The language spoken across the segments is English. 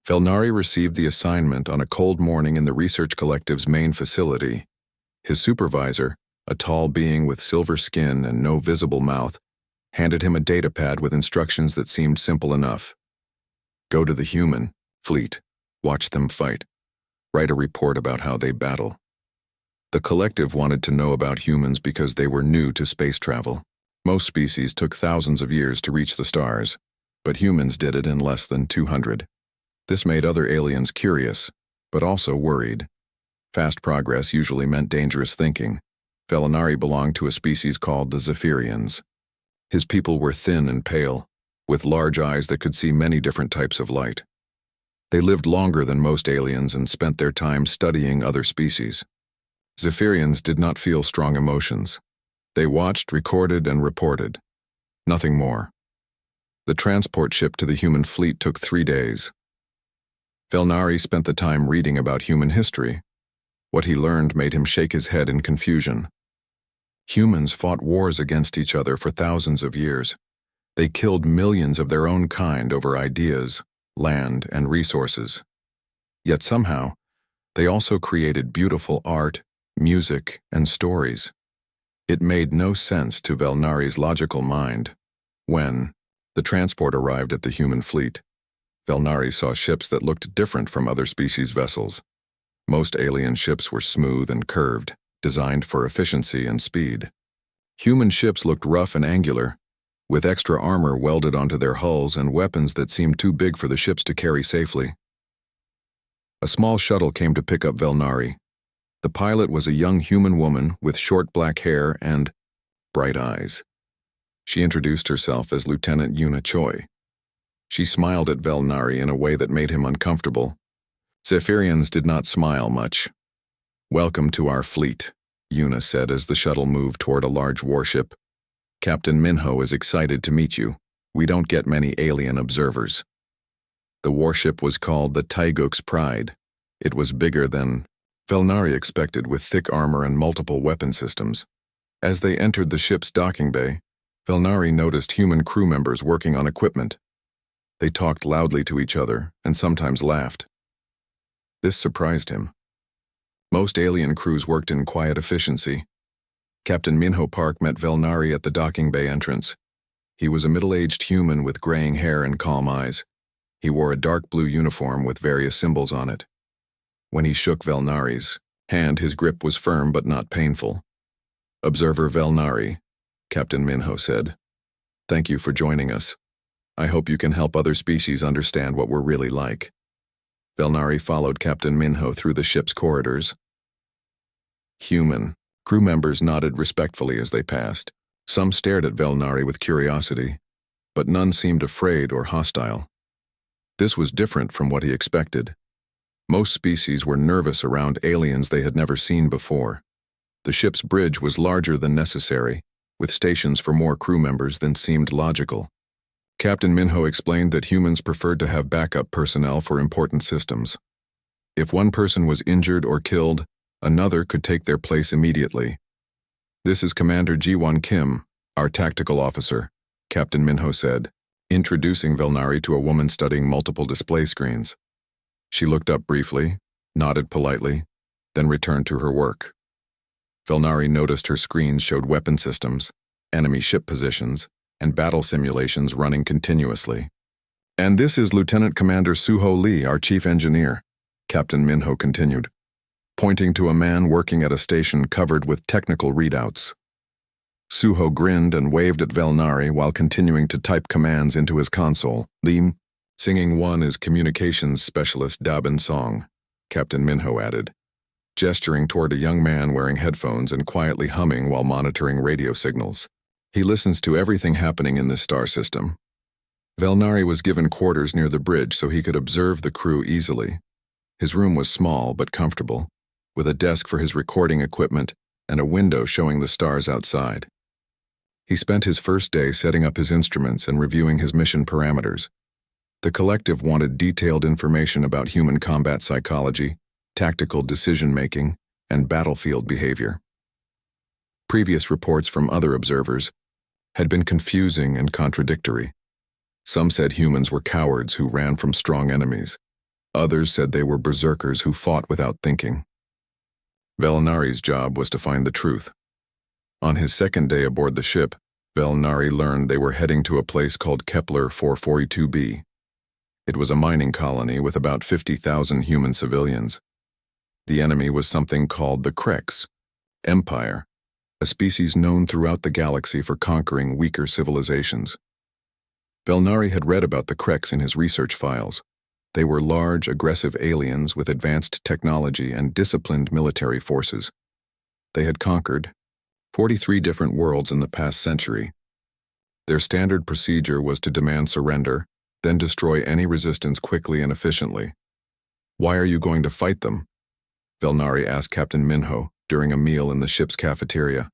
Velnari received the assignment on a cold morning in the research collective's main facility. His supervisor, a tall being with silver skin and no visible mouth, handed him a datapad with instructions that seemed simple enough. Go to the human fleet, watch them fight, write a report about how they battle. The collective wanted to know about humans because they were new to space travel. Most species took thousands of years to reach the stars, but humans did it in less than 200. This made other aliens curious, but also worried. Fast progress usually meant dangerous thinking. Velnari belonged to a species called the Zephyrians. His people were thin and pale, with large eyes that could see many different types of light. They lived longer than most aliens and spent their time studying other species. Zephyrians did not feel strong emotions. They watched, recorded, and reported. Nothing more. The transport ship to the human fleet took 3 days. Velnari spent the time reading about human history. What he learned made him shake his head in confusion. Humans fought wars against each other for thousands of years. They killed millions of their own kind over ideas, land, and resources. Yet somehow, they also created beautiful art, music, and stories. It made no sense to Velnari's logical mind. When the transport arrived at the human fleet, Velnari saw ships that looked different from other species' vessels. Most alien ships were smooth and curved, designed for efficiency and speed. Human ships looked rough and angular, with extra armor welded onto their hulls and weapons that seemed too big for the ships to carry safely. A small shuttle came to pick up Velnari. The pilot was a young human woman with short black hair and bright eyes. She introduced herself as Lieutenant Yuna Choi. She smiled at Velnari in a way that made him uncomfortable. Zephyrians did not smile much. "Welcome to our fleet," Yuna said as the shuttle moved toward a large warship. "Captain Minho is excited to meet you. We don't get many alien observers." The warship was called the Taiguk's Pride. It was bigger than Velnari expected, with thick armor and multiple weapon systems. As they entered the ship's docking bay, Velnari noticed human crew members working on equipment. They talked loudly to each other and sometimes laughed. This surprised him. Most alien crews worked in quiet efficiency. Captain Minho Park met Velnari at the docking bay entrance. He was a middle-aged human with graying hair and calm eyes. He wore a dark blue uniform with various symbols on it. When he shook Velnari's hand, his grip was firm but not painful. "Observer Velnari," Captain Minho said. "Thank you for joining us. I hope you can help other species understand what we're really like." Velnari followed Captain Minho through the ship's corridors. Human crew members nodded respectfully as they passed. Some stared at Velnari with curiosity, but none seemed afraid or hostile. This was different from what he expected. Most species were nervous around aliens they had never seen before. The ship's bridge was larger than necessary, with stations for more crew members than seemed logical. Captain Minho explained that humans preferred to have backup personnel for important systems. If one person was injured or killed, another could take their place immediately. "This is Commander Ji-won Kim, our tactical officer," Captain Minho said, introducing Velnari to a woman studying multiple display screens. She looked up briefly, nodded politely, then returned to her work. Velnari noticed her screens showed weapon systems, enemy ship positions, and battle simulations running continuously. "And this is Lieutenant Commander Suho Lee, our chief engineer," Captain Minho continued, pointing to a man working at a station covered with technical readouts. Suho grinned and waved at Velnari while continuing to type commands into his console. "The singing one is communications specialist Dabin Song," Captain Minho added, gesturing toward a young man wearing headphones and quietly humming while monitoring radio signals. "He listens to everything happening in this star system." Velnari was given quarters near the bridge so he could observe the crew easily. His room was small but comfortable, with a desk for his recording equipment and a window showing the stars outside. He spent his first day setting up his instruments and reviewing his mission parameters. The collective wanted detailed information about human combat psychology, tactical decision-making, and battlefield behavior. Previous reports from other observers had been confusing and contradictory. Some said humans were cowards who ran from strong enemies. Others said they were berserkers who fought without thinking. Velinari's job was to find the truth. On his second day aboard the ship, Velinari learned they were heading to a place called Kepler 442b. It was a mining colony with about 50,000 human civilians. The enemy was something called the Krex, Empire, a species known throughout the galaxy for conquering weaker civilizations. Velinari had read about the Krex in his research files. They were large, aggressive aliens with advanced technology and disciplined military forces. They had conquered 43 different worlds in the past century. Their standard procedure was to demand surrender, then destroy any resistance quickly and efficiently. "Why are you going to fight them?" Velinari asked Captain Minho during a meal in the ship's cafeteria.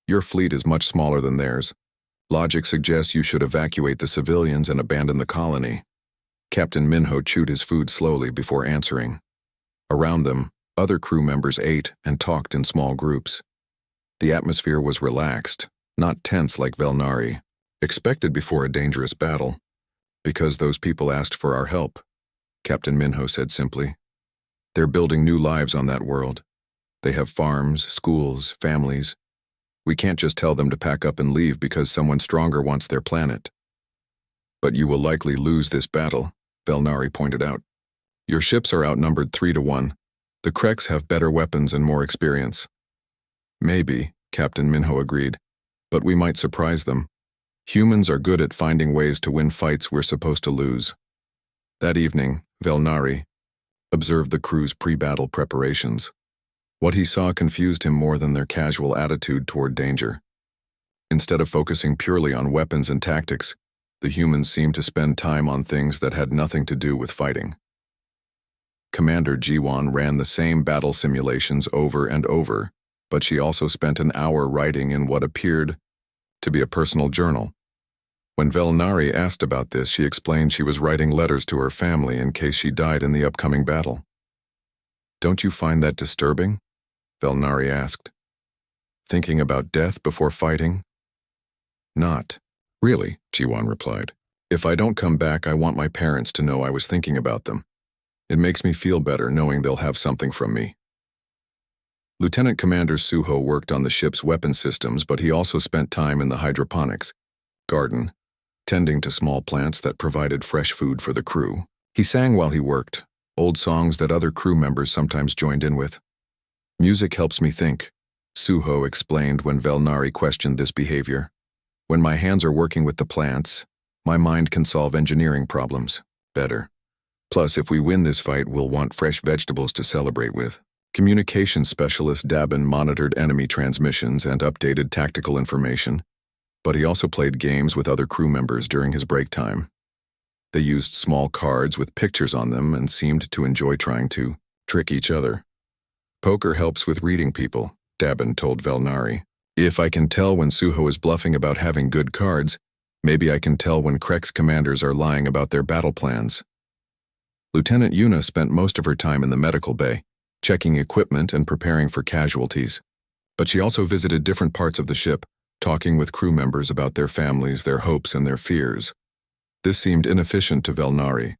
"Your fleet is much smaller than theirs. Logic suggests you should evacuate the civilians and abandon the colony." Captain Minho chewed his food slowly before answering. Around them, other crew members ate and talked in small groups. The atmosphere was relaxed, not tense like Velinari, expected before a dangerous battle. "Because those people asked for our help," Captain Minho said simply. "They're building new lives on that world. They have farms, schools, families. We can't just tell them to pack up and leave because someone stronger wants their planet." "But you will likely lose this battle," Velinari pointed out. "Your ships are outnumbered 3-1. The Krex have better weapons and more experience." "Maybe," Captain Minho agreed, "but we might surprise them. Humans are good at finding ways to win fights we're supposed to lose." That evening, Velinari observed the crew's pre-battle preparations. What he saw confused him more than their casual attitude toward danger. Instead of focusing purely on weapons and tactics, the humans seemed to spend time on things that had nothing to do with fighting. Commander Jiwan ran the same battle simulations over and over, but she also spent an hour writing in what appeared to be a personal journal. When Velinari asked about this, she explained she was writing letters to her family in case she died in the upcoming battle. "Don't you find that disturbing?" Velinari asked. "Thinking about death before fighting?" "Not really," Jiwan replied. "If I don't come back, I want my parents to know I was thinking about them. It makes me feel better knowing they'll have something from me." Lieutenant Commander Suho worked on the ship's weapon systems, but he also spent time in the hydroponics garden, tending to small plants that provided fresh food for the crew. He sang while he worked, old songs that other crew members sometimes joined in with. "Music helps me think," Suho explained when Velinari questioned this behavior. "When my hands are working with the plants, my mind can solve engineering problems better. Plus, if we win this fight, we'll want fresh vegetables to celebrate with." Communications specialist Dabin monitored enemy transmissions and updated tactical information, but he also played games with other crew members during his break time. They used small cards with pictures on them and seemed to enjoy trying to trick each other. "Poker helps with reading people," Dabin told Velinari. "If I can tell when Suho is bluffing about having good cards, maybe I can tell when Krex commanders are lying about their battle plans." Lieutenant Yuna spent most of her time in the medical bay, checking equipment and preparing for casualties. But she also visited different parts of the ship, talking with crew members about their families, their hopes, and their fears. This seemed inefficient to Velinari.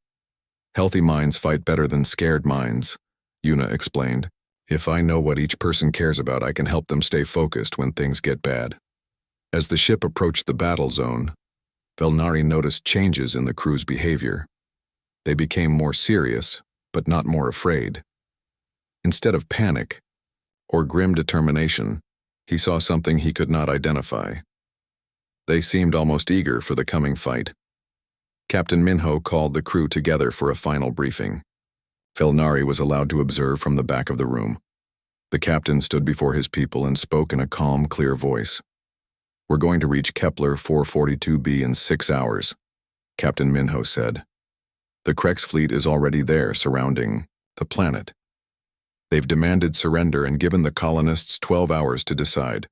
"Healthy minds fight better than scared minds," Yuna explained. "If I know what each person cares about, I can help them stay focused when things get bad." As the ship approached the battle zone, Velinari noticed changes in the crew's behavior. They became more serious, but not more afraid. Instead of panic or grim determination, he saw something he could not identify. They seemed almost eager for the coming fight. Captain Minho called the crew together for a final briefing. Velinari was allowed to observe from the back of the room. The captain stood before his people and spoke in a calm, clear voice. "We're going to reach Kepler 442b in 6 hours," Captain Minho said. "The Krex fleet is already there, surrounding the planet. They've demanded surrender and given the colonists 12 hours to decide."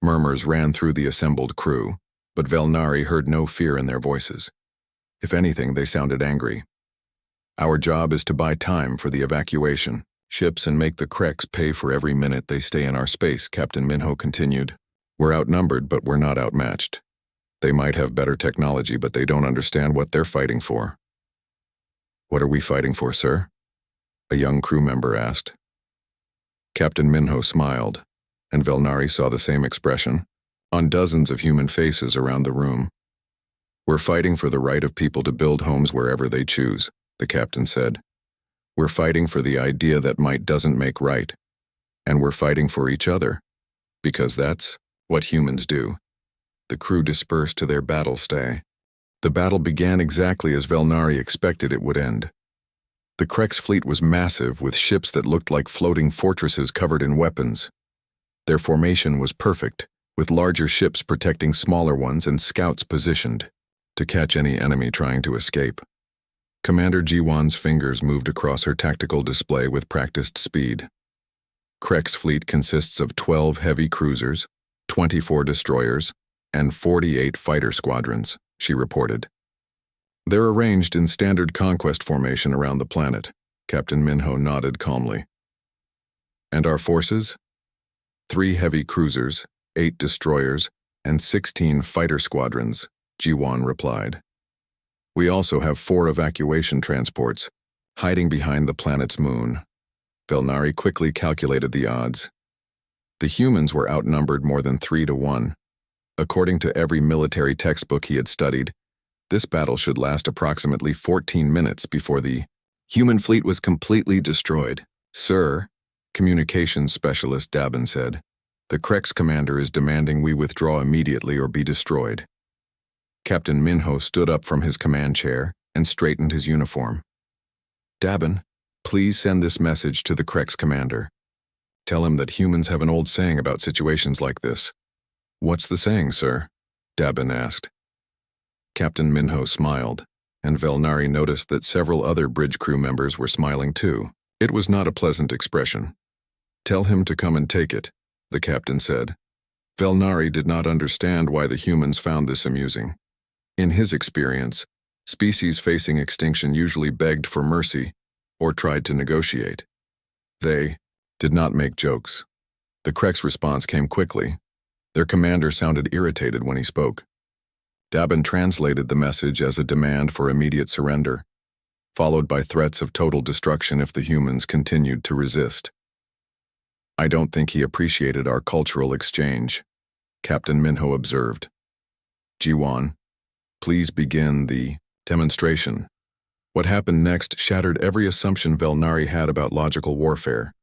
Murmurs ran through the assembled crew, but Velinari heard no fear in their voices. If anything, they sounded angry. "Our job is to buy time for the evacuation ships and make the Krex pay for every minute they stay in our space," Captain Minho continued. "We're outnumbered, but we're not outmatched. They might have better technology, but they don't understand what they're fighting for." "What are we fighting for, sir?" a young crew member asked. Captain Minho smiled, and Velnari saw the same expression on dozens of human faces around the room. "We're fighting for the right of people to build homes wherever they choose," the captain said. "We're fighting for the idea that might doesn't make right, and we're fighting for each other, because that's what humans do." The crew dispersed to their battle stay. The battle began exactly as Velnari expected it would end. The Krex fleet was massive, with ships that looked like floating fortresses covered in weapons. Their formation was perfect, with larger ships protecting smaller ones and scouts positioned to catch any enemy trying to escape. Commander Jiwan's fingers moved across her tactical display with practiced speed. Krex fleet consists of 12 heavy cruisers, 24 destroyers, and 48 fighter squadrons, she reported. "They're arranged in standard conquest formation around the planet," Captain Minho nodded calmly. "And our forces?" 3 heavy cruisers, 8 destroyers, and 16 fighter squadrons, Jiwan replied. "We also have 4 evacuation transports, hiding behind the planet's moon." Velnari quickly calculated the odds. The humans were outnumbered more than 3 to 1. According to every military textbook he had studied, this battle should last approximately 14 minutes before the human fleet was completely destroyed. "Sir," communications specialist Dabin said, "the Krex commander is demanding we withdraw immediately or be destroyed." Captain Minho stood up from his command chair and straightened his uniform. "Dabin, please send this message to the Krex commander. Tell him that humans have an old saying about situations like this." "What's the saying, sir?" Dabin asked. Captain Minho smiled, and Velnari noticed that several other bridge crew members were smiling too. It was not a pleasant expression. "Tell him to come and take it," the captain said. Velnari did not understand why the humans found this amusing. In his experience, species facing extinction usually begged for mercy or tried to negotiate. They did not make jokes. The Krex response came quickly. Their commander sounded irritated when he spoke. Dabin translated the message as a demand for immediate surrender, followed by threats of total destruction if the humans continued to resist. "I don't think he appreciated our cultural exchange," Captain Minho observed. "Jiwan, please begin the demonstration." What happened next shattered every assumption Velnari had about logical warfare.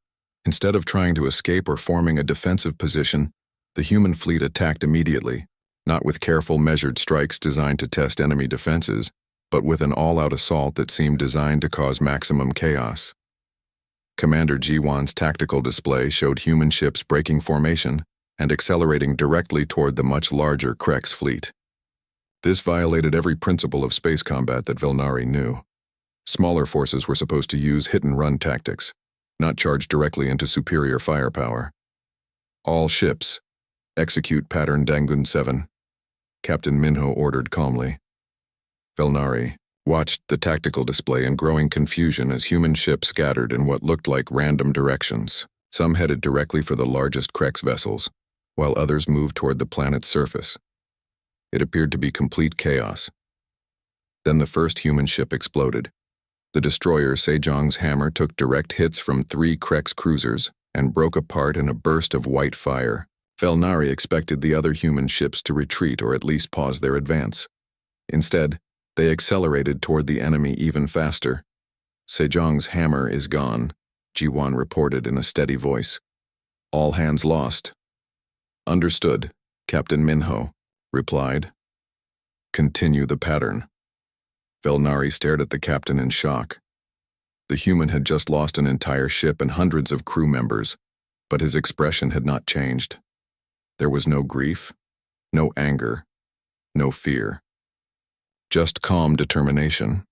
Instead of trying to escape or forming a defensive position, the human fleet attacked immediately, not with careful measured strikes designed to test enemy defenses, but with an all-out assault that seemed designed to cause maximum chaos. Commander Jiwan's tactical display showed human ships breaking formation and accelerating directly toward the much larger Krex fleet. This violated every principle of space combat that Velnari knew. Smaller forces were supposed to use hit-and-run tactics, not charge directly into superior firepower. "All ships, execute pattern Dangun 7, Captain Minho ordered calmly. Velnari watched the tactical display in growing confusion as human ships scattered in what looked like random directions. Some headed directly for the largest Krex vessels, while others moved toward the planet's surface. It appeared to be complete chaos. Then the first human ship exploded. The destroyer Sejong's hammer took direct hits from 3 Krex cruisers and broke apart in a burst of white fire. Velnari expected the other human ships to retreat or at least pause their advance. Instead, they accelerated toward the enemy even faster. "Sejong's hammer is gone," Jiwan reported in a steady voice. "All hands lost." "Understood," Captain Minho replied. "Continue the pattern." Velnari stared at the captain in shock. The human had just lost an entire ship and hundreds of crew members, but his expression had not changed. There was no grief, no anger, no fear. Just calm determination.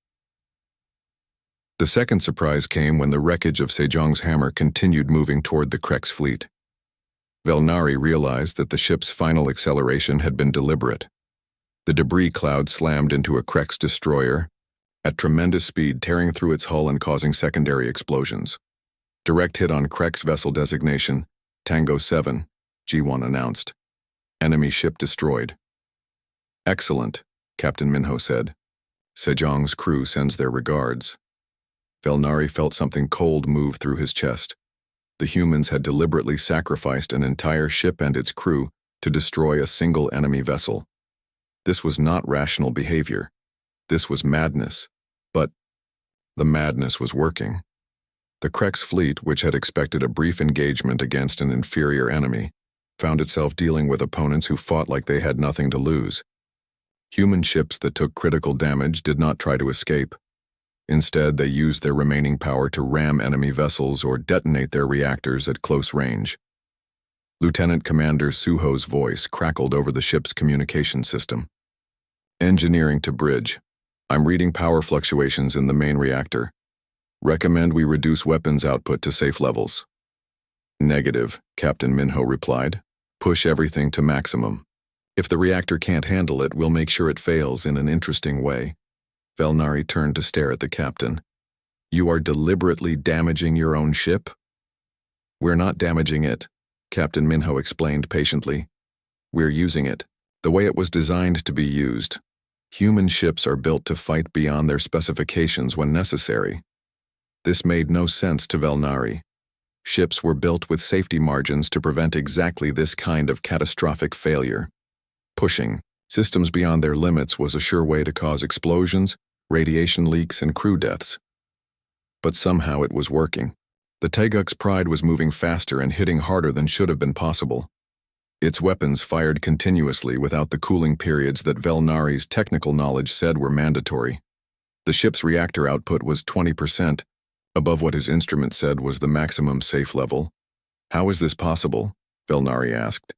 The second surprise came when the wreckage of Sejong's hammer continued moving toward the Krex fleet. Velnari realized that the ship's final acceleration had been deliberate. The debris cloud slammed into a Krex destroyer at tremendous speed, tearing through its hull and causing secondary explosions. "Direct hit on Krex vessel designation, Tango 7, Jiwan announced. "Enemy ship destroyed." "Excellent," Captain Minho said. "Sejong's crew sends their regards." Velnari felt something cold move through his chest. The humans had deliberately sacrificed an entire ship and its crew to destroy a single enemy vessel. This was not rational behavior. This was madness. But the madness was working. The Krex fleet, which had expected a brief engagement against an inferior enemy, found itself dealing with opponents who fought like they had nothing to lose. Human ships that took critical damage did not try to escape. Instead, they used their remaining power to ram enemy vessels or detonate their reactors at close range. Lieutenant Commander Suho's voice crackled over the ship's communication system. Engineering to bridge. I'm reading power fluctuations in the main reactor. Recommend we reduce weapons output to safe levels. Negative, Captain Minho replied. Push everything to maximum. If the reactor can't handle it, we'll make sure it fails in an interesting way. Velnari turned to stare at the captain. You are deliberately damaging your own ship? We're not damaging it, Captain Minho explained patiently. We're using it, the way it was designed to be used. Human ships are built to fight beyond their specifications when necessary. This made no sense to Velnari. Ships were built with safety margins to prevent exactly this kind of catastrophic failure. Pushing systems beyond their limits was a sure way to cause explosions, radiation leaks, and crew deaths. But somehow it was working. The Teguk's Pride was moving faster and hitting harder than should have been possible. Its weapons fired continuously without the cooling periods that Velnari's technical knowledge said were mandatory. The ship's reactor output was 20%, above what his instrument said was the maximum safe level. How is this possible? Velnari asked.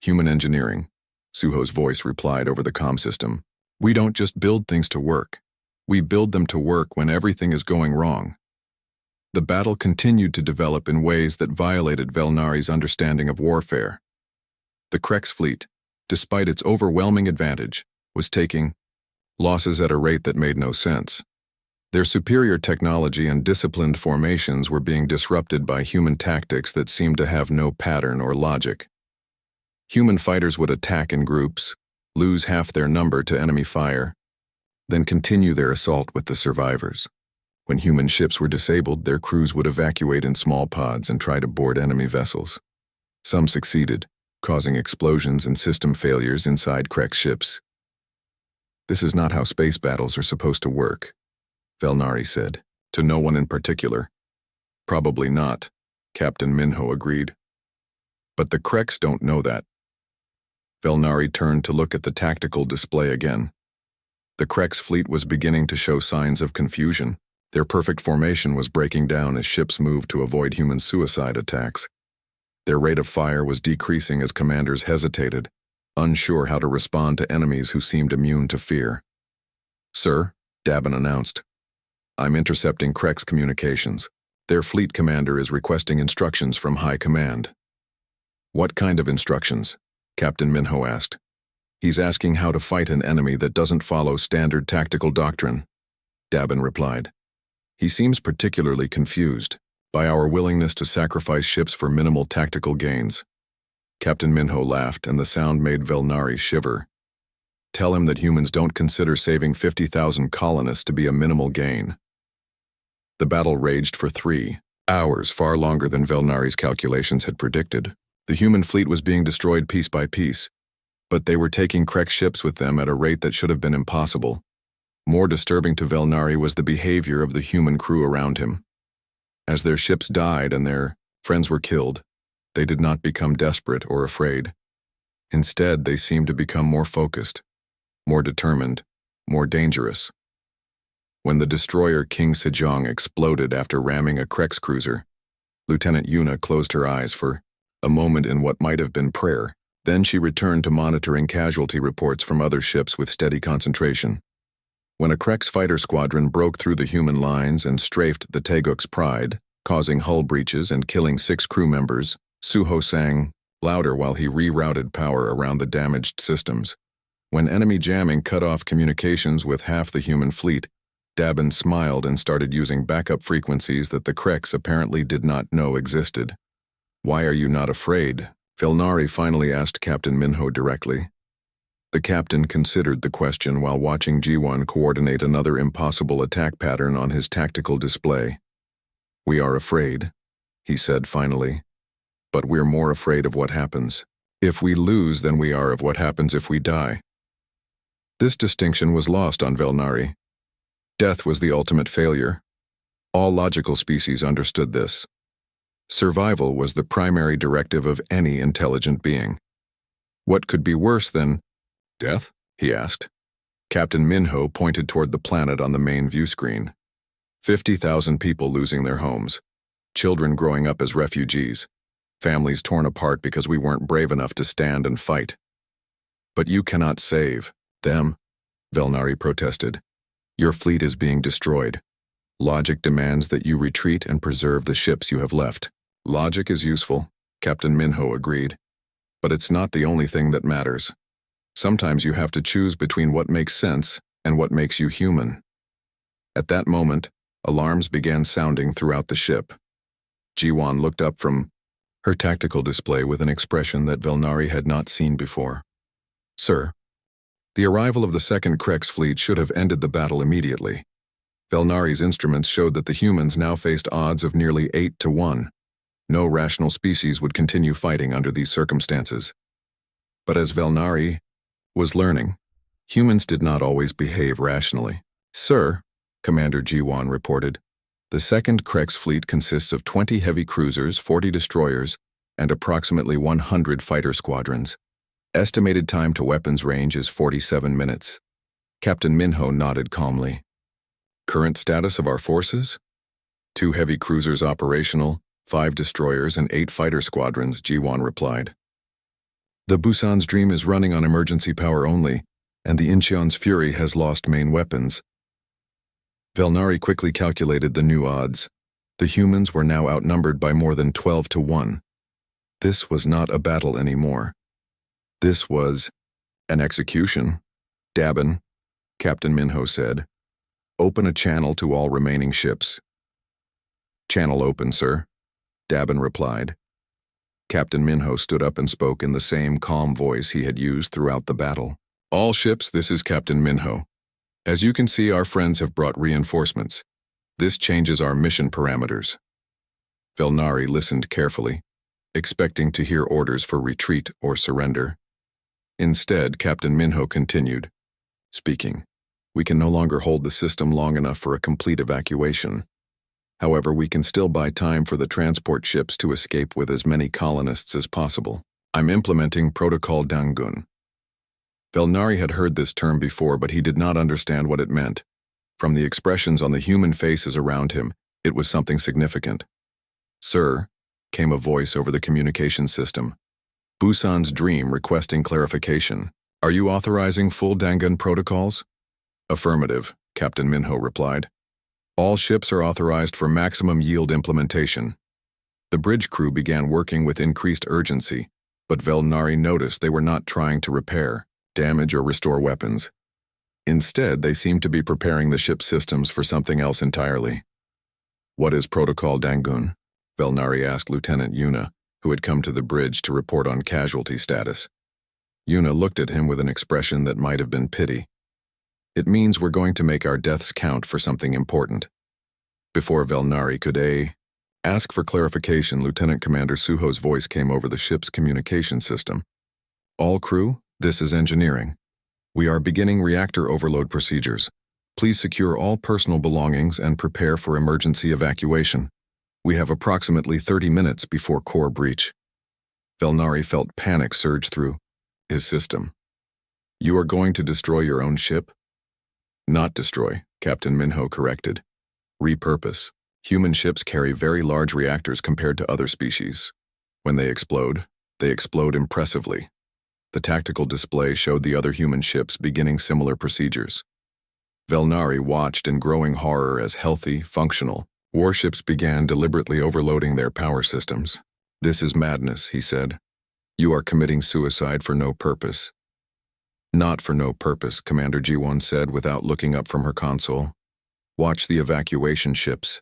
Human engineering, Suho's voice replied over the comm system. We don't just build things to work. We build them to work when everything is going wrong. The battle continued to develop in ways that violated Velnari's understanding of warfare. The Krex fleet, despite its overwhelming advantage, was taking losses at a rate that made no sense. Their superior technology and disciplined formations were being disrupted by human tactics that seemed to have no pattern or logic. Human fighters would attack in groups, lose half their number to enemy fire, then continue their assault with the survivors. When human ships were disabled, their crews would evacuate in small pods and try to board enemy vessels. Some succeeded, causing explosions and system failures inside Krex ships. This is not how space battles are supposed to work, Velnari said, to no one in particular. Probably not, Captain Minho agreed. But the Krex don't know that. Velnari turned to look at the tactical display again. The Krex fleet was beginning to show signs of confusion. Their perfect formation was breaking down as ships moved to avoid human suicide attacks. Their rate of fire was decreasing as commanders hesitated, unsure how to respond to enemies who seemed immune to fear. Sir, Dabin announced. I'm intercepting Krex communications. Their fleet commander is requesting instructions from High Command. What kind of instructions? Captain Minho asked. He's asking how to fight an enemy that doesn't follow standard tactical doctrine, Dabin replied. He seems particularly confused by our willingness to sacrifice ships for minimal tactical gains. Captain Minho laughed, and the sound made Velnari shiver. Tell him that humans don't consider saving 50,000 colonists to be a minimal gain. The battle raged for 3 hours, far longer than Velnari's calculations had predicted. The human fleet was being destroyed piece by piece, but they were taking Krex ships with them at a rate that should have been impossible. More disturbing to Velnari was the behavior of the human crew around him. As their ships died and their friends were killed, they did not become desperate or afraid. Instead, they seemed to become more focused, more determined, more dangerous. When the destroyer King Sejong exploded after ramming a Krex cruiser, Lieutenant Yuna closed her eyes for a moment in what might have been prayer. Then she returned to monitoring casualty reports from other ships with steady concentration. When a Krex fighter squadron broke through the human lines and strafed the Teguk's Pride, causing hull breaches and killing 6 crew members, Suho sang louder while he rerouted power around the damaged systems. When enemy jamming cut off communications with half the human fleet, Dabin smiled and started using backup frequencies that the Krex apparently did not know existed. Why are you not afraid? Velnari finally asked Captain Minho directly. The captain considered the question while watching G1 coordinate another impossible attack pattern on his tactical display. "We are afraid," he said finally, "but we're more afraid of what happens if we lose than we are of what happens if we die." This distinction was lost on Velnari. Death was the ultimate failure. All logical species understood this. Survival was the primary directive of any intelligent being. What could be worse than death? He asked. Captain Minho pointed toward the planet on the main view screen. 50,000 people losing their homes, children growing up as refugees, families torn apart because we weren't brave enough to stand and fight. "But you cannot save them," Velnari protested. "Your fleet is being destroyed. Logic demands that you retreat and preserve the ships you have left." "Logic is useful," Captain Minho agreed. "But it's not the only thing that matters. Sometimes you have to choose between what makes sense and what makes you human." At that moment, alarms began sounding throughout the ship. Jiwan looked up from her tactical display with an expression that Velnari had not seen before. "Sir, the arrival of the second Krex fleet should have ended the battle immediately." Velnari's instruments showed that the humans now faced odds of nearly 8-1. No rational species would continue fighting under these circumstances. But as Velnari was learning, humans did not always behave rationally. "Sir," Commander Jiwan reported, "the second Krex fleet consists of 20 heavy cruisers, 40 destroyers, and approximately 100 fighter squadrons. Estimated time to weapons range is 47 minutes. Captain Minho nodded calmly. "Current status of our forces? 2 heavy cruisers operational, 5 destroyers, and 8 fighter squadrons," Jiwan replied. "The Busan's Dream is running on emergency power only, and the Incheon's Fury has lost main weapons." Velnari quickly calculated the new odds. The humans were now outnumbered by more than 12-1. This was not a battle anymore. This was an execution. "Dabin," Captain Minho said, "open a channel to all remaining ships." "Channel open, sir," Dabin replied. Captain Minho stood up and spoke in the same calm voice he had used throughout the battle. "All ships, this is Captain Minho. As you can see, our friends have brought reinforcements. This changes our mission parameters." Velnari listened carefully, expecting to hear orders for retreat or surrender. Instead, Captain Minho continued, speaking, "We can no longer hold the system long enough for a complete evacuation. However, we can still buy time for the transport ships to escape with as many colonists as possible. I'm implementing Protocol Dangun." Velnari had heard this term before, but he did not understand what it meant. From the expressions on the human faces around him, it was something significant. "Sir," came a voice over the communication system. "Busan's Dream requesting clarification. Are you authorizing full Dangun protocols?" "Affirmative," Captain Minho replied. "All ships are authorized for maximum yield implementation." The bridge crew began working with increased urgency, but Velnari noticed they were not trying to repair, damage, or restore weapons. Instead, they seemed to be preparing the ship's systems for something else entirely. "What is Protocol Dangun?" Velnari asked Lieutenant Yuna, who had come to the bridge to report on casualty status. Yuna looked at him with an expression that might have been pity. "It means we're going to make our deaths count for something important." Before Velnari could ask for clarification, Lieutenant Commander Suho's voice came over the ship's communication system. "All crew, this is engineering. We are beginning reactor overload procedures. Please secure all personal belongings and prepare for emergency evacuation. We have approximately 30 minutes before core breach." Velnari felt panic surge through his system. "You are going to destroy your own ship?" "Not destroy," Captain Minho corrected. "Repurpose. Human ships carry very large reactors compared to other species. When they explode impressively." The tactical display showed the other human ships beginning similar procedures. Velnari watched in growing horror as healthy, functional warships began deliberately overloading their power systems. "This is madness," he said. "You are committing suicide for no purpose." "Not for no purpose," Commander G1 said without looking up from her console. "Watch the evacuation ships."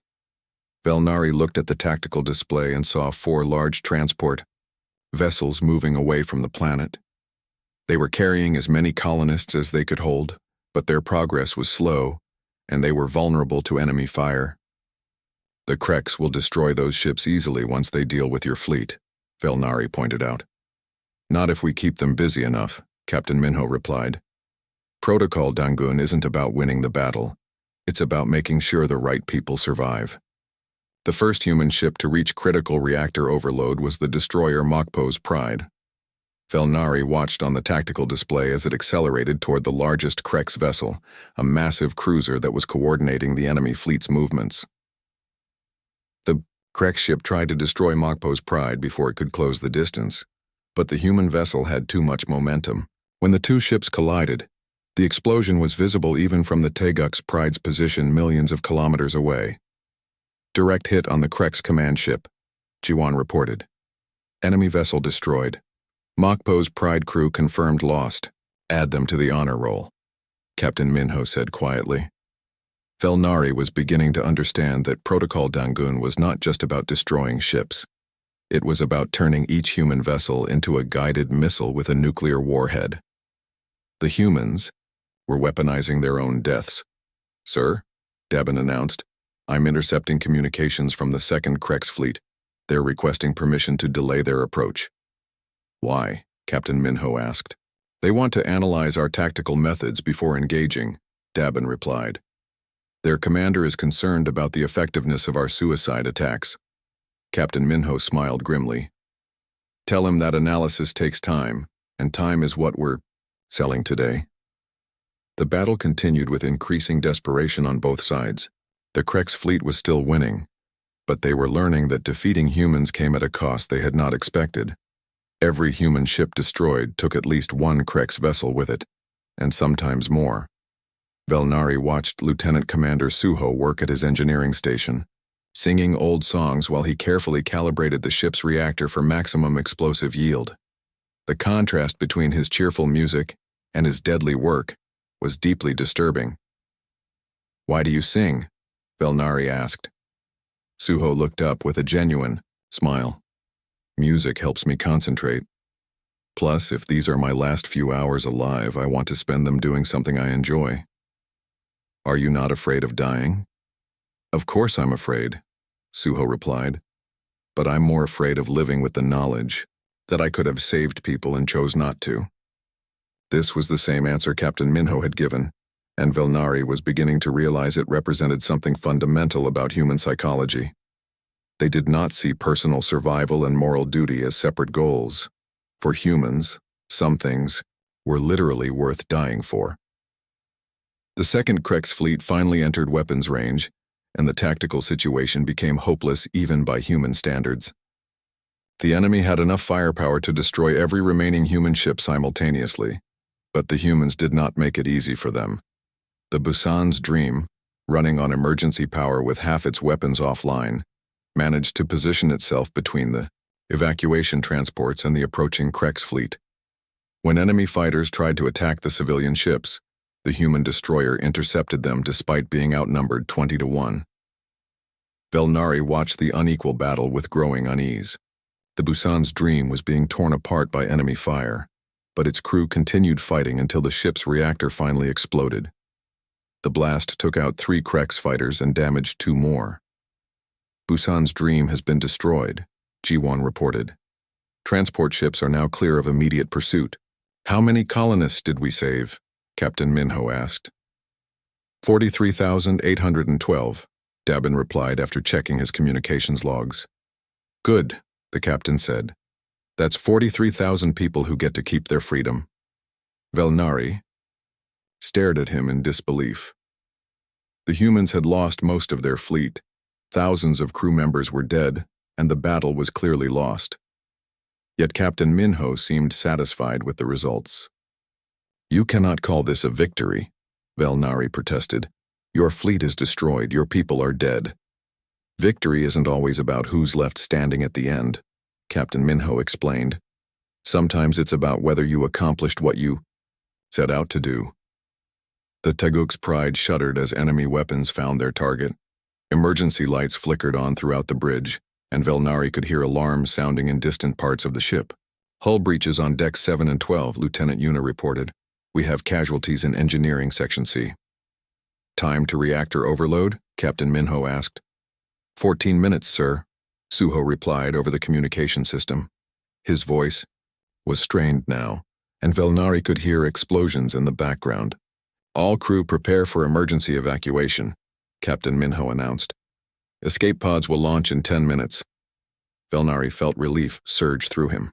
Velnari looked at the tactical display and saw 4 large transport vessels moving away from the planet. They were carrying as many colonists as they could hold, but their progress was slow, and they were vulnerable to enemy fire. The Kreks will destroy those ships easily once they deal with your fleet, Velnari pointed out. Not if we keep them busy enough, Captain Minho replied. Protocol Dangun isn't about winning the battle. It's about making sure the right people survive. The first human ship to reach critical reactor overload was the destroyer Mokpo's Pride. Velnari watched on the tactical display as it accelerated toward the largest Kreks vessel, a massive cruiser that was coordinating the enemy fleet's movements. The Kreks ship tried to destroy Mokpo's Pride before it could close the distance, but the human vessel had too much momentum. When the two ships collided, the explosion was visible even from the Teguk's Pride's position millions of kilometers away. Direct hit on the Kreks command ship, Jiwan reported. Enemy vessel destroyed. Mokpo's Pride crew confirmed lost. Add them to the honor roll, Captain Minho said quietly. Velnari was beginning to understand that Protocol Dangun was not just about destroying ships. It was about turning each human vessel into a guided missile with a nuclear warhead. The humans were weaponizing their own deaths. Sir, Dabin announced, I'm intercepting communications from the second Kreks fleet. They're requesting permission to delay their approach. Why? Captain Minho asked. They want to analyze our tactical methods before engaging, Dabin replied. Their commander is concerned about the effectiveness of our suicide attacks. Captain Minho smiled grimly. Tell him that analysis takes time, and time is what we're selling today. The battle continued with increasing desperation on both sides. The Kreks fleet was still winning, but they were learning that defeating humans came at a cost they had not expected. Every human ship destroyed took at least one Kreks vessel with it, and sometimes more. Velnari watched Lieutenant Commander Suho work at his engineering station, singing old songs while he carefully calibrated the ship's reactor for maximum explosive yield. The contrast between his cheerful music and his deadly work was deeply disturbing. Why do you sing? Velnari asked. Suho looked up with a genuine smile. Music helps me concentrate. Plus, if these are my last few hours alive, I want to spend them doing something I enjoy. Are you not afraid of dying? Of course I'm afraid, Suho replied. But I'm more afraid of living with the knowledge that I could have saved people and chose not to. This was the same answer Captain Minho had given, and Velnari was beginning to realize it represented something fundamental about human psychology. They did not see personal survival and moral duty as separate goals. For humans, some things were literally worth dying for. The second Kreks fleet finally entered weapons range, and the tactical situation became hopeless even by human standards. The enemy had enough firepower to destroy every remaining human ship simultaneously, but the humans did not make it easy for them. The Busan's Dream, running on emergency power with half its weapons offline, managed to position itself between the evacuation transports and the approaching Kreks fleet. When enemy fighters tried to attack the civilian ships, the human destroyer intercepted them despite being outnumbered 20-1. Velnari watched the unequal battle with growing unease. The Busan's Dream was being torn apart by enemy fire, but its crew continued fighting until the ship's reactor finally exploded. The blast took out 3 Kreks fighters and damaged 2 more. Busan's Dream has been destroyed, Jiwan reported. Transport ships are now clear of immediate pursuit. How many colonists did we save? Captain Minho asked. 43,812, Dabin replied after checking his communications logs. Good, the captain said. That's 43,000 people who get to keep their freedom. Velnari stared at him in disbelief. The humans had lost most of their fleet. Thousands of crew members were dead, and the battle was clearly lost. Yet Captain Minho seemed satisfied with the results. You cannot call this a victory, Velnari protested. Your fleet is destroyed, your people are dead. Victory isn't always about who's left standing at the end, Captain Minho explained. Sometimes it's about whether you accomplished what you set out to do. The Teguk's Pride shuddered as enemy weapons found their target. Emergency lights flickered on throughout the bridge, and Velnari could hear alarms sounding in distant parts of the ship. Hull breaches on decks 7 and 12, Lieutenant Yuna reported. We have casualties in engineering, Section C. Time to reactor overload? Captain Minho asked. 14 minutes, sir, Suho replied over the communication system. His voice was strained now, and Velnari could hear explosions in the background. All crew prepare for emergency evacuation, Captain Minho announced. Escape pods will launch in 10 minutes. Velnari felt relief surge through him.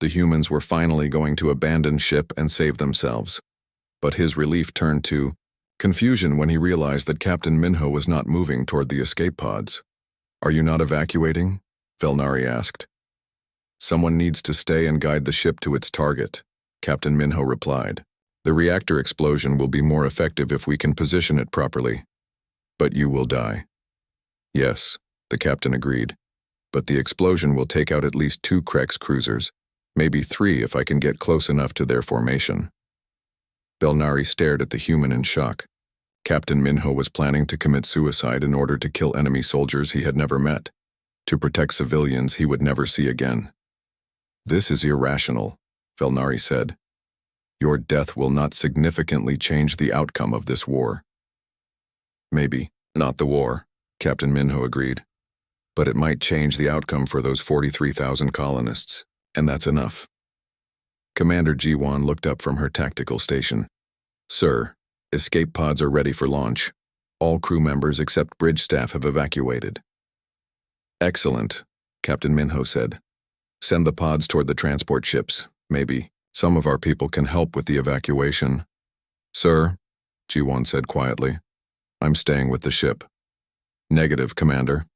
The humans were finally going to abandon ship and save themselves. But his relief turned to confusion when he realized that Captain Minho was not moving toward the escape pods. Are you not evacuating? Velnari asked. Someone needs to stay and guide the ship to its target, Captain Minho replied. The reactor explosion will be more effective if we can position it properly. But you will die. Yes, the captain agreed. But the explosion will take out at least 2 Krex cruisers, maybe 3 if I can get close enough to their formation. Velnari stared at the human in shock. Captain Minho was planning to commit suicide in order to kill enemy soldiers he had never met, to protect civilians he would never see again. This is irrational, Velnari said. Your death will not significantly change the outcome of this war. Maybe not the war, Captain Minho agreed. But it might change the outcome for those 43,000 colonists, and that's enough. Commander Jiwan looked up from her tactical station. Sir, escape pods are ready for launch. All crew members except bridge staff have evacuated. Excellent, Captain Minho said. Send the pods toward the transport ships. Maybe some of our people can help with the evacuation. Sir, Jiwan said quietly, I'm staying with the ship. Negative, Commander.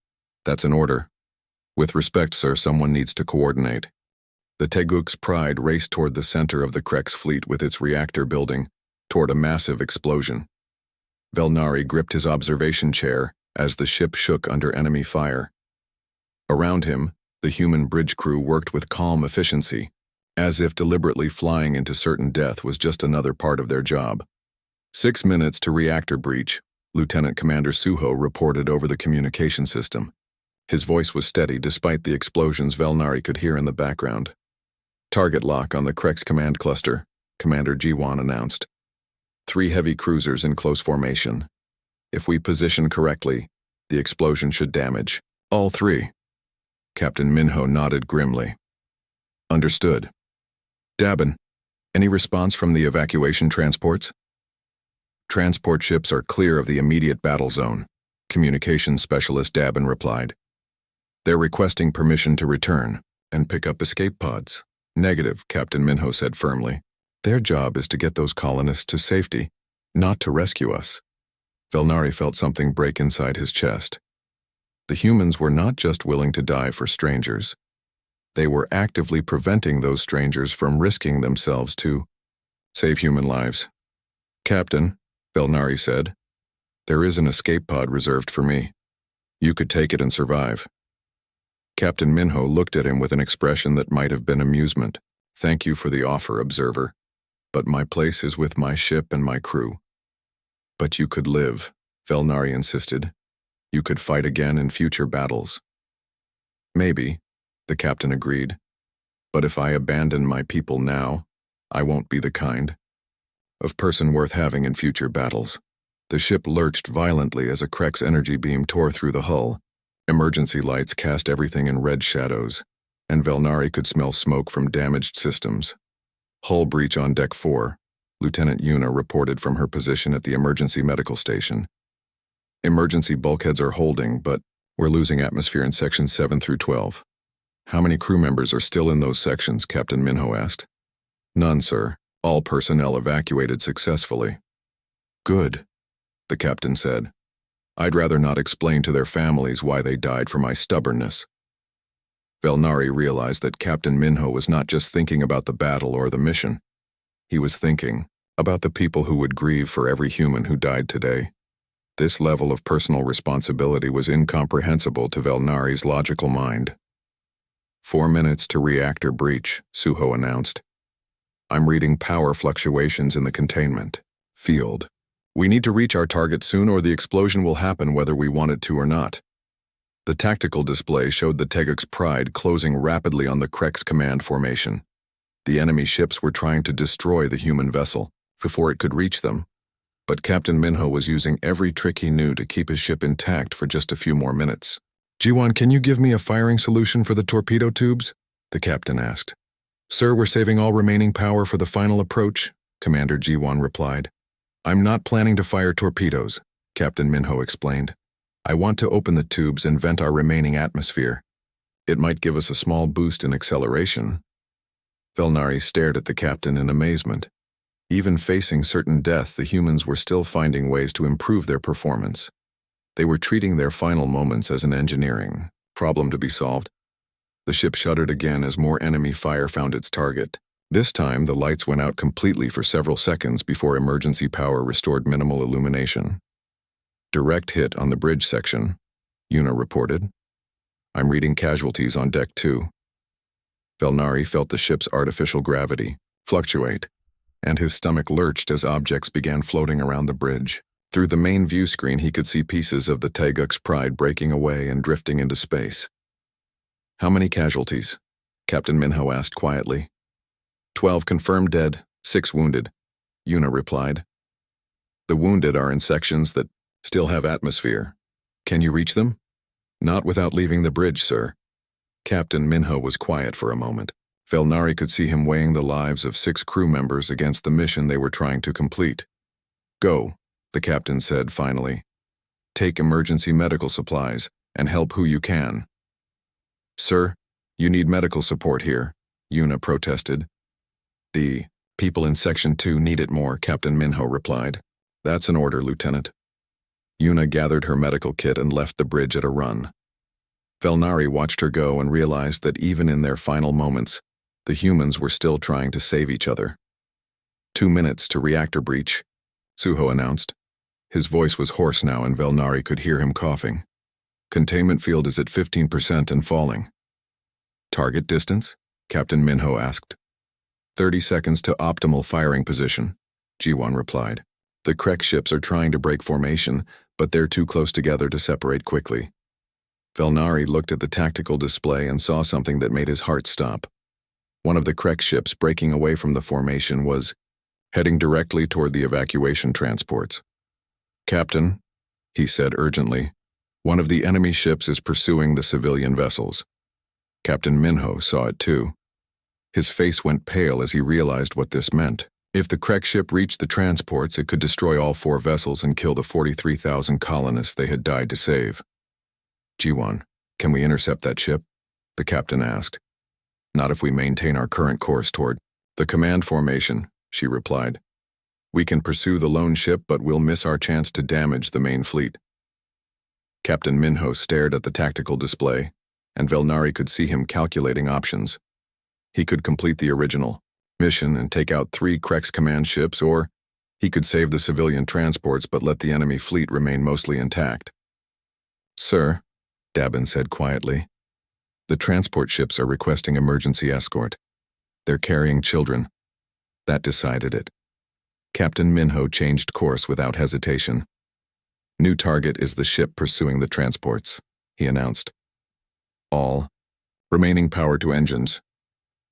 That's an order. With respect, sir, someone needs to coordinate. The Teguk's Pride raced toward the center of the Krex fleet with its reactor building, toward a massive explosion. Velnari gripped his observation chair as the ship shook under enemy fire. Around him, the human bridge crew worked with calm efficiency, as if deliberately flying into certain death was just another part of their job. 6 minutes to reactor breach, Lieutenant Commander Suho reported over the communication system. His voice was steady despite the explosions Velnari could hear in the background. Target lock on the Krex command cluster, Commander Jiwan announced. 3 heavy cruisers in close formation. If we position correctly, the explosion should damage all 3. Captain Minho nodded grimly. Understood. Dabin, any response from the evacuation transports? Transport ships are clear of the immediate battle zone, Communications Specialist Dabin replied. They're requesting permission to return and pick up escape pods. Negative, Captain Minho said firmly. Their job is to get those colonists to safety, not to rescue us. Velnari felt something break inside his chest. The humans were not just willing to die for strangers. They were actively preventing those strangers from risking themselves to save human lives. Captain, Velnari said, there is an escape pod reserved for me. You could take it and survive. Captain Minho looked at him with an expression that might have been amusement. Thank you for the offer, observer. But my place is with my ship and my crew. But you could live, Velnari insisted. You could fight again in future battles. Maybe, the captain agreed. But if I abandon my people now, I won't be the kind of person worth having in future battles. The ship lurched violently as a Krex energy beam tore through the hull. Emergency lights cast everything in red shadows, and Velnari could smell smoke from damaged systems. Hull breach on Deck 4, Lieutenant Yuna reported from her position at the emergency medical station. Emergency bulkheads are holding, but we're losing atmosphere in sections 7 through 12. How many crew members are still in those sections? Captain Minho asked. None, sir. All personnel evacuated successfully. Good, the captain said. I'd rather not explain to their families why they died for my stubbornness. Velnari realized that Captain Minho was not just thinking about the battle or the mission. He was thinking about the people who would grieve for every human who died today. This level of personal responsibility was incomprehensible to Velnari's logical mind. 4 minutes to reactor breach, Suho announced. I'm reading power fluctuations in the containment field. We need to reach our target soon or the explosion will happen whether we want it to or not. The tactical display showed the Teguk's Pride closing rapidly on the Krex command formation. The enemy ships were trying to destroy the human vessel before it could reach them, but Captain Minho was using every trick he knew to keep his ship intact for just a few more minutes. "Jiwan, can you give me a firing solution for the torpedo tubes?" the captain asked. "Sir, we're saving all remaining power for the final approach," Commander Jiwan replied. "I'm not planning to fire torpedoes," Captain Minho explained. "I want to open the tubes and vent our remaining atmosphere. It might give us a small boost in acceleration." Velnari stared at the captain in amazement. Even facing certain death, the humans were still finding ways to improve their performance. They were treating their final moments as an engineering problem to be solved. The ship shuddered again as more enemy fire found its target. This time, the lights went out completely for several seconds before emergency power restored minimal illumination. "Direct hit on the bridge section," Yuna reported. "I'm reading casualties on deck 2. Velnari felt the ship's artificial gravity fluctuate, and his stomach lurched as objects began floating around the bridge. Through the main view screen, he could see pieces of the Taeguk's Pride breaking away and drifting into space. "How many casualties?" Captain Minho asked quietly. 12 confirmed dead, 6 wounded," Yuna replied. "The wounded are in sections that still have atmosphere. Can you reach them?" "Not without leaving the bridge, sir." Captain Minho was quiet for a moment. Velnari could see him weighing the lives of 6 crew members against the mission they were trying to complete. "Go," the captain said finally. "Take emergency medical supplies and help who you can." "Sir, you need medical support here," Yuna protested. "The people in Section 2 need it more," Captain Minho replied. "That's an order, Lieutenant." Yuna gathered her medical kit and left the bridge at a run. Velnari watched her go and realized that even in their final moments, the humans were still trying to save each other. 2 minutes to reactor breach," Suho announced. His voice was hoarse now and Velnari could hear him coughing. "Containment field is at 15% and falling." "Target distance?" Captain Minho asked. 30 seconds to optimal firing position," Jiwan replied. "The Krek ships are trying to break formation, but they're too close together to separate quickly." Velnari looked at the tactical display and saw something that made his heart stop. One of the Krek ships breaking away from the formation was heading directly toward the evacuation transports. "Captain," he said urgently, "one of the enemy ships is pursuing the civilian vessels." Captain Minho saw it too. His face went pale as he realized what this meant. If the Krek ship reached the transports, it could destroy all 4 vessels and kill the 43,000 colonists they had died to save. "Jiwan, can we intercept that ship?" the captain asked. "Not if we maintain our current course toward the command formation," she replied. "We can pursue the lone ship, but we'll miss our chance to damage the main fleet." Captain Minho stared at the tactical display, and Velnari could see him calculating options. He could complete the original mission and take out 3 Krek's command ships, or he could save the civilian transports but let the enemy fleet remain mostly intact. "Sir," Dabin said quietly, "the transport ships are requesting emergency escort. They're carrying children." That decided it. Captain Minho changed course without hesitation. "New target is the ship pursuing the transports," he announced. "All remaining power to engines."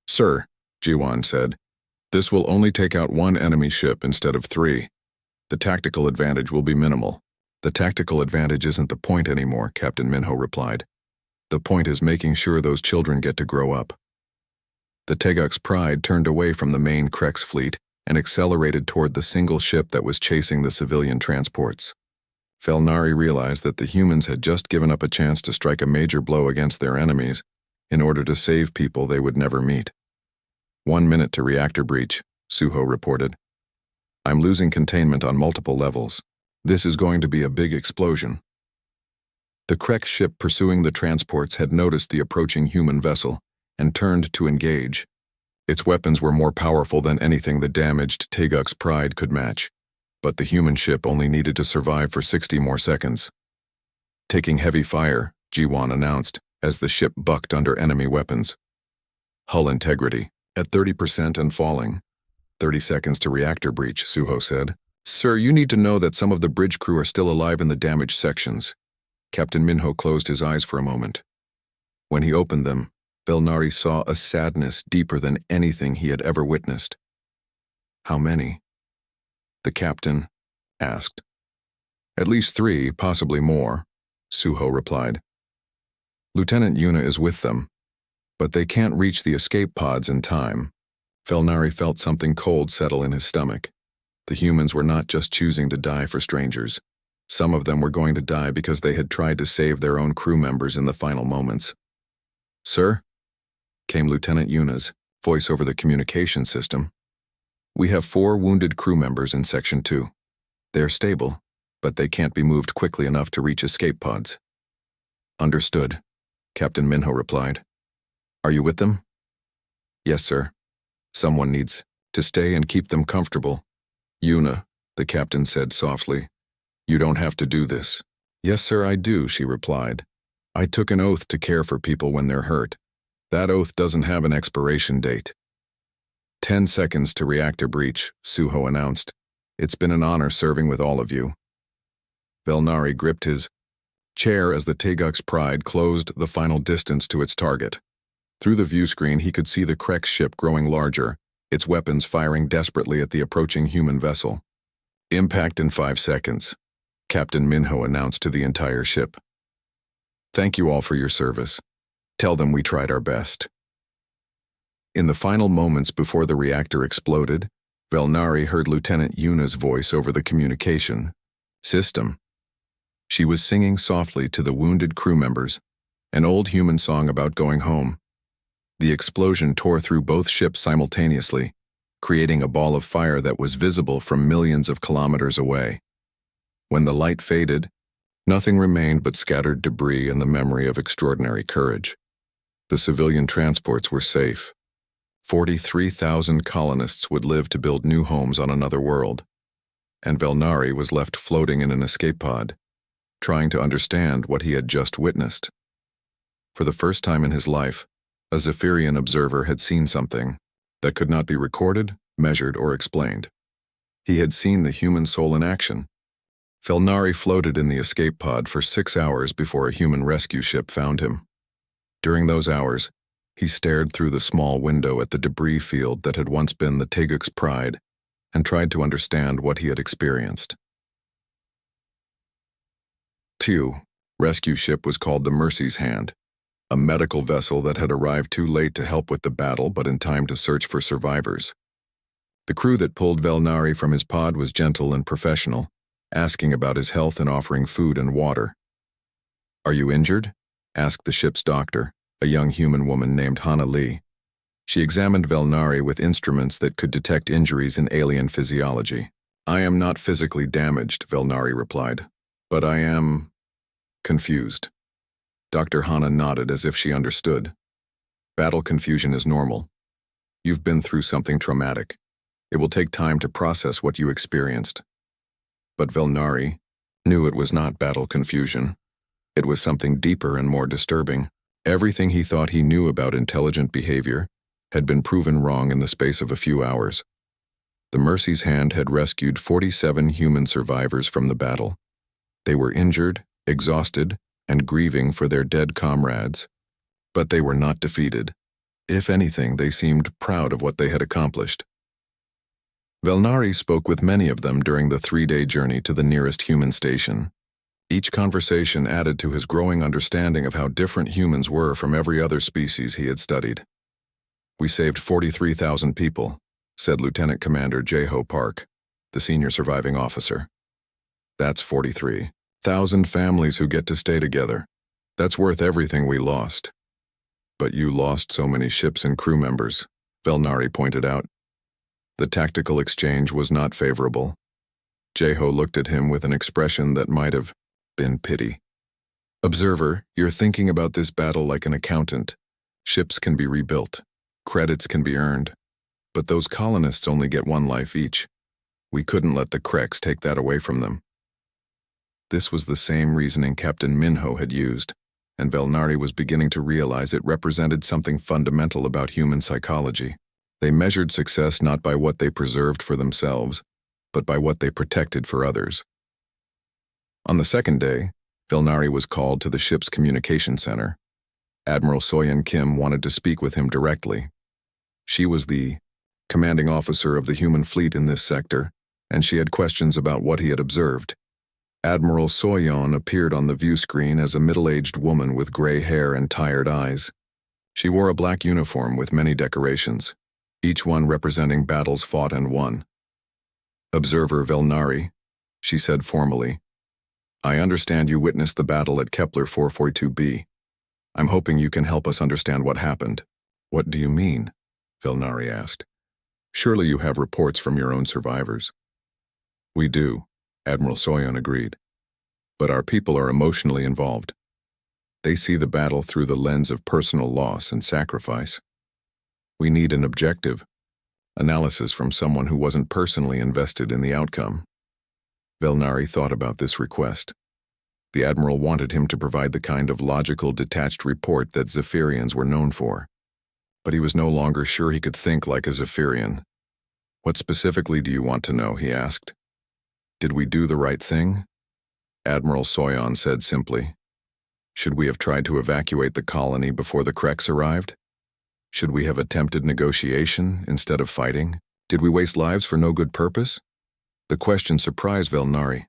"Sir," Jiwan said, "this will only take out 1 enemy ship instead of 3. The tactical advantage will be minimal." "The tactical advantage isn't the point anymore," Captain Minho replied. "The point is making sure those children get to grow up." The Taeguk's Pride turned away from the main Krek's fleet and accelerated toward the single ship that was chasing the civilian transports. Velnari realized that the humans had just given up a chance to strike a major blow against their enemies in order to save people they would never meet. 1 minute to reactor breach, Suho reported. "I'm losing containment on multiple levels. This is going to be a big explosion." The Krek ship pursuing the transports had noticed the approaching human vessel and turned to engage. Its weapons were more powerful than anything the damaged Taeguk's Pride could match, but the human ship only needed to survive for 60 more seconds. "Taking heavy fire," Jiwan announced, as the ship bucked under enemy weapons. "Hull integrity at 30% and falling. 30 seconds to reactor breach," Suho said. "Sir, you need to know that some of the bridge crew are still alive in the damaged sections." Captain Minho closed his eyes for a moment. When he opened them, Belnari saw a sadness deeper than anything he had ever witnessed. "How many?" the captain asked. "At least 3, possibly more," Suho replied. "Lieutenant Yuna is with them, but they can't reach the escape pods in time." Belnari felt something cold settle in his stomach. The humans were not just choosing to die for strangers. Some of them were going to die because they had tried to save their own crew members in the final moments. "Sir?" came Lieutenant Yuna's voice over the communication system. "We have 4 wounded crew members in Section 2. They're stable, but they can't be moved quickly enough to reach escape pods." "Understood," Captain Minho replied. "Are you with them?" "Yes, sir. Someone needs to stay and keep them comfortable." "Yuna," the captain said softly, "you don't have to do this." "Yes, sir, I do," she replied. "I took an oath to care for people when they're hurt. That oath doesn't have an expiration date." 10 seconds to reactor breach, Suho announced. "It's been an honor serving with all of you." Belnari gripped his chair as the Teguk's Pride closed the final distance to its target. Through the view screen, he could see the Krek's ship growing larger, its weapons firing desperately at the approaching human vessel. "Impact in 5 seconds," Captain Minho announced to the entire ship. "Thank you all for your service. Tell them we tried our best." In the final moments before the reactor exploded, Belnari heard Lieutenant Yuna's voice over the communication system. She was singing softly to the wounded crew members, an old human song about going home. The explosion tore through both ships simultaneously, creating a ball of fire that was visible from millions of kilometers away. When the light faded, nothing remained but scattered debris and the memory of extraordinary courage. The civilian transports were safe. 43,000 colonists would live to build new homes on another world, and Belnari was left floating in an escape pod, trying to understand what he had just witnessed. For the first time in his life, a Zephyrian observer had seen something that could not be recorded, measured, or explained. He had seen the human soul in action. Belnari floated in the escape pod for 6 hours before a human rescue ship found him. During those hours, he stared through the small window at the debris field that had once been the Teguk's Pride and tried to understand what he had experienced. The rescue ship was called the Mercy's Hand, a medical vessel that had arrived too late to help with the battle but in time to search for survivors. The crew that pulled Belnari from his pod was gentle and professional, asking about his health and offering food and water. "Are you injured?" asked the ship's doctor, a young human woman named Hana Lee. She examined Belnari with instruments that could detect injuries in alien physiology. "I am not physically damaged," Belnari replied, "but I am confused." Dr. Hana nodded as if she understood. "Battle confusion is normal. You've been through something traumatic. It will take time to process what you experienced." But Belnari knew it was not battle confusion. It was something deeper and more disturbing. Everything he thought he knew about intelligent behavior had been proven wrong in the space of a few hours. The Mercy's Hand had rescued 47 human survivors from the battle. They were injured, exhausted, and grieving for their dead comrades, but they were not defeated. If anything, they seemed proud of what they had accomplished. Belnari spoke with many of them during the 3-day journey to the nearest human station. Each conversation added to his growing understanding of how different humans were from every other species he had studied. "We saved 43,000 people," said Lieutenant Commander J-Ho Park, the senior surviving officer. "That's 43,000 families who get to stay together. That's worth everything we lost." "But you lost so many ships and crew members," Belnari pointed out. The tactical exchange was not favorable. J-Ho looked at him with an expression that might have been pity. "Observer, you're thinking about this battle like an accountant. Ships can be rebuilt. Credits can be earned. But those colonists only get 1 life each. We couldn't let the Kreks take that away from them." This was the same reasoning Captain Minho had used, and Belnari was beginning to realize it represented something fundamental about human psychology. They measured success not by what they preserved for themselves, but by what they protected for others. On the second day, Belnari was called to the ship's communication center. Admiral Soyeon Kim wanted to speak with him directly. She was the commanding officer of the human fleet in this sector, and she had questions about what he had observed. Admiral Soyeon appeared on the view screen as a middle-aged woman with gray hair and tired eyes. She wore a black uniform with many decorations, each one representing battles fought and won. "Observer Velnari," she said formally, "I understand you witnessed the battle at Kepler 442b. I'm hoping you can help us understand what happened." "What do you mean?" Velnari asked. "Surely you have reports from your own survivors." "We do," Admiral Soyeon agreed. "But our people are emotionally involved. They see the battle through the lens of personal loss and sacrifice. We need an objective analysis from someone who wasn't personally invested in the outcome." Velnari thought about this request. The Admiral wanted him to provide the kind of logical, detached report that Zephyrians were known for. But he was no longer sure he could think like a Zephyrian. "What specifically do you want to know?" he asked. "Did we do the right thing?" Admiral Soyeon said simply. "Should we have tried to evacuate the colony before the Kreks arrived? Should we have attempted negotiation instead of fighting? Did we waste lives for no good purpose?" The question surprised Velnari.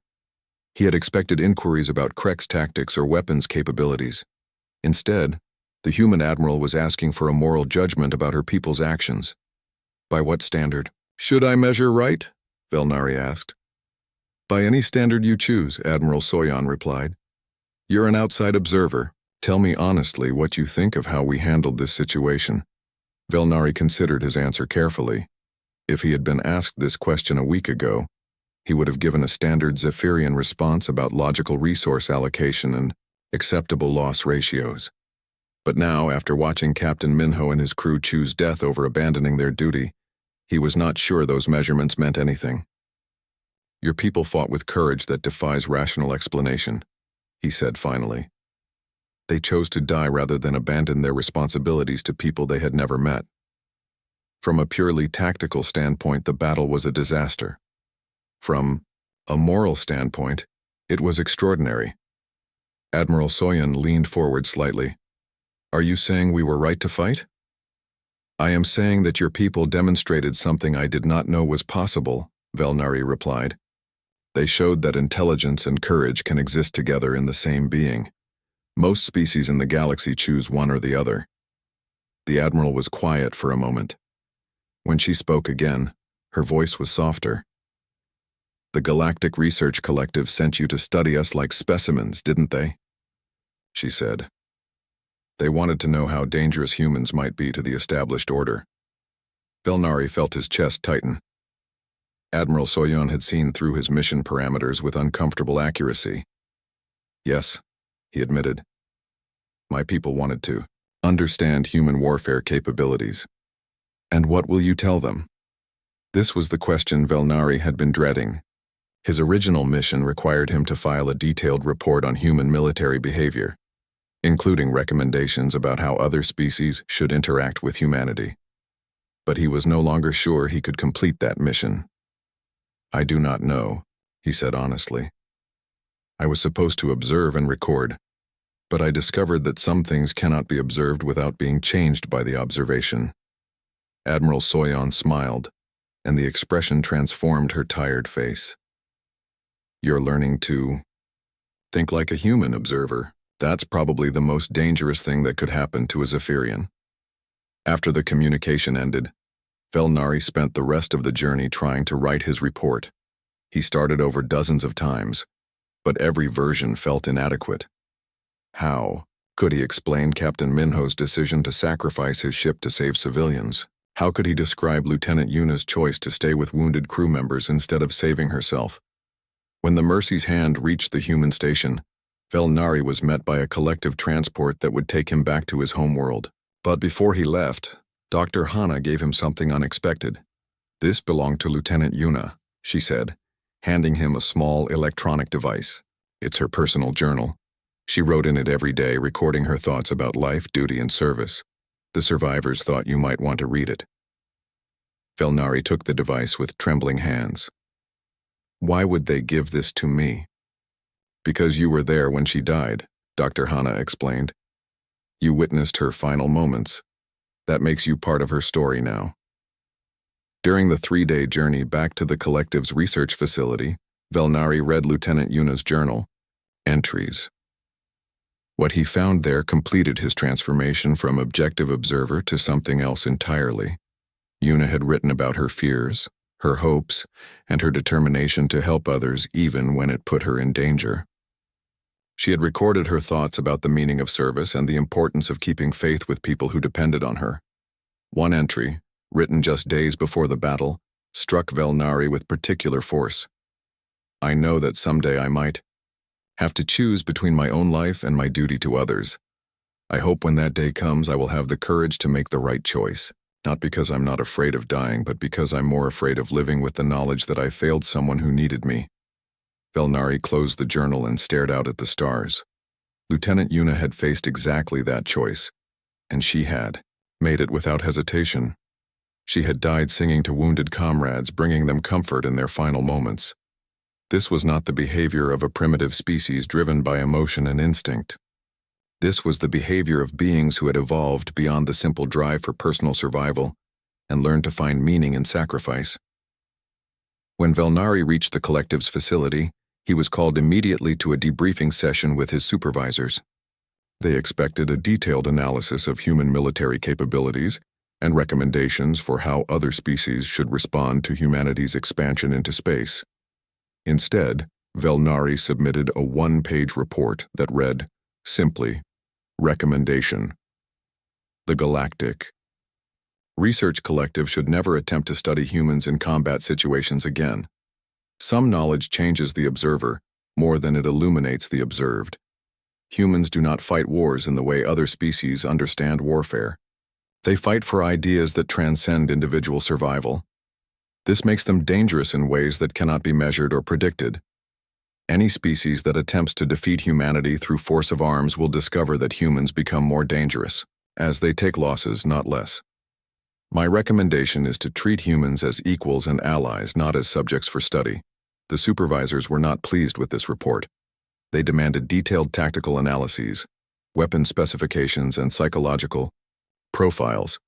He had expected inquiries about Kreks tactics or weapons capabilities. Instead, the human admiral was asking for a moral judgment about her people's actions. "By what standard?" "Should I measure right?" Velnari asked. "By any standard you choose," Admiral Soyeon replied. "You're an outside observer. Tell me honestly what you think of how we handled this situation." Velnari considered his answer carefully. If he had been asked this question a week ago, he would have given a standard Zephyrian response about logical resource allocation and acceptable loss ratios. But now, after watching Captain Minho and his crew choose death over abandoning their duty, he was not sure those measurements meant anything. "Your people fought with courage that defies rational explanation," he said finally. "They chose to die rather than abandon their responsibilities to people they had never met. From a purely tactical standpoint, the battle was a disaster. From a moral standpoint, it was extraordinary." Admiral Soyeon leaned forward slightly. "Are you saying we were right to fight?" "I am saying that your people demonstrated something I did not know was possible," Velnari replied. "They showed that intelligence and courage can exist together in the same being. Most species in the galaxy choose one or the other." The Admiral was quiet for a moment. When she spoke again, her voice was softer. "The Galactic Research Collective sent you to study us like specimens, didn't they?" she said. "They wanted to know how dangerous humans might be to the established order." Velnari felt his chest tighten. Admiral Soyeon had seen through his mission parameters with uncomfortable accuracy. "Yes," he admitted. "My people wanted to understand human warfare capabilities." "And what will you tell them?" This was the question Velnari had been dreading. His original mission required him to file a detailed report on human military behavior, including recommendations about how other species should interact with humanity. But he was no longer sure he could complete that mission. "I do not know," he said honestly. "I was supposed to observe and record, but I discovered that some things cannot be observed without being changed by the observation." Admiral Soyeon smiled, and the expression transformed her tired face. "You're learning to think like a human, observer. That's probably the most dangerous thing that could happen to a Zephyrian." After the communication ended, Velnari spent the rest of the journey trying to write his report. He started over dozens of times, but every version felt inadequate. How could he explain Captain Minho's decision to sacrifice his ship to save civilians? How could he describe Lieutenant Yuna's choice to stay with wounded crew members instead of saving herself? When the Mercy's hand reached the human station, Velnari was met by a collective transport that would take him back to his homeworld. But before he left, Dr. Hana gave him something unexpected. "This belonged to Lieutenant Yuna," she said, handing him a small electronic device. "It's her personal journal. She wrote in it every day, recording her thoughts about life, duty, and service. The survivors thought you might want to read it." Velnari took the device with trembling hands. "Why would they give this to me?" "Because you were there when she died," Dr. Hana explained. You witnessed her final moments. That makes you part of her story now. During the 3-day journey back to the collective's research facility, Velnari read Lieutenant Yuna's journal, entries. What he found there completed his transformation from objective observer to something else entirely. Yuna had written about her fears, her hopes, and her determination to help others even when it put her in danger. She had recorded her thoughts about the meaning of service and the importance of keeping faith with people who depended on her. One entry, written just days before the battle, struck Velnari with particular force. I know that someday I might have to choose between my own life and my duty to others. I hope when that day comes I will have the courage to make the right choice, not because I'm not afraid of dying, but because I'm more afraid of living with the knowledge that I failed someone who needed me. Velnari closed the journal and stared out at the stars. Lieutenant Yuna had faced exactly that choice, and she had made it without hesitation. She had died singing to wounded comrades, bringing them comfort in their final moments. This was not the behavior of a primitive species driven by emotion and instinct. This was the behavior of beings who had evolved beyond the simple drive for personal survival and learned to find meaning in sacrifice. When Velnari reached the collective's facility, he was called immediately to a debriefing session with his supervisors. They expected a detailed analysis of human military capabilities and recommendations for how other species should respond to humanity's expansion into space. Instead, Velnari submitted a 1-page report that read, simply, Recommendation. The Galactic Research Collective should never attempt to study humans in combat situations again. Some knowledge changes the observer more than it illuminates the observed. Humans do not fight wars in the way other species understand warfare. They fight for ideas that transcend individual survival. This makes them dangerous in ways that cannot be measured or predicted. Any species that attempts to defeat humanity through force of arms will discover that humans become more dangerous, as they take losses, not less. My recommendation is to treat humans as equals and allies, not as subjects for study. The supervisors were not pleased with this report. They demanded detailed tactical analyses, weapon specifications, and psychological profiles,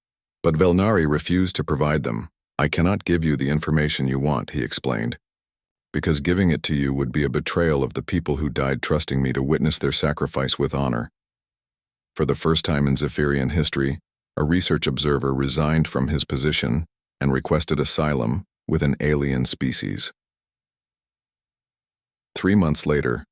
but Velnari refused to provide them. I cannot give you the information you want, he explained, because giving it to you would be a betrayal of the people who died trusting me to witness their sacrifice with honor. For the first time in Zephyrian history, a research observer resigned from his position and requested asylum with an alien species. 3 months later,